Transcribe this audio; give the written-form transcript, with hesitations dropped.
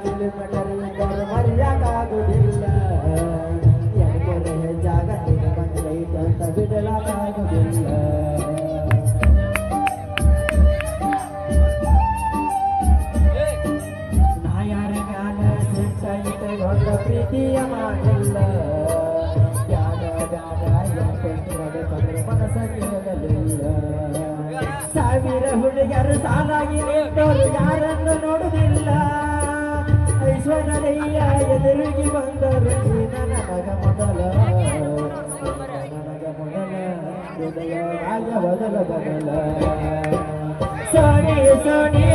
kilometre ಇದ್ದರು ಮರ್ಯಾಕಾಗುವುದಿಲ್ಲ ಎಡಗೊರೆ ಜಾಗ ನಿಗ ಬಂದೈತೆ ಅಂತ ಬಿಡಲಾಗುವುದಿಲ್ಲ ನಾ ಯಾರ ಮ್ಯಾಲ ಸಿಟ್ಟೈತೆ ದೊಡ್ಡ ಪ್ರೀತಿಯ ಮಾಡಿಲ್ಲ ಯಾರ ಮನಸ್ಸಲ್ಲಿರಲಿಲ್ಲ ಸಾವಿರ ಹುಡುಗರು ಸಾಲಾಗಿ ನಿಂತರು ಯಾರನ್ನು ನೋಡುವುದಿಲ್ಲ ಐಶ್ವರ್ಯಯ್ಯ ಎದುರಿಗೆ ಬಂದರು ನನಗ ಮೊದಲ ಹೃದಯ ಬದಲ ಬದಲ ಸೋಣಿ ಸೋಣಿ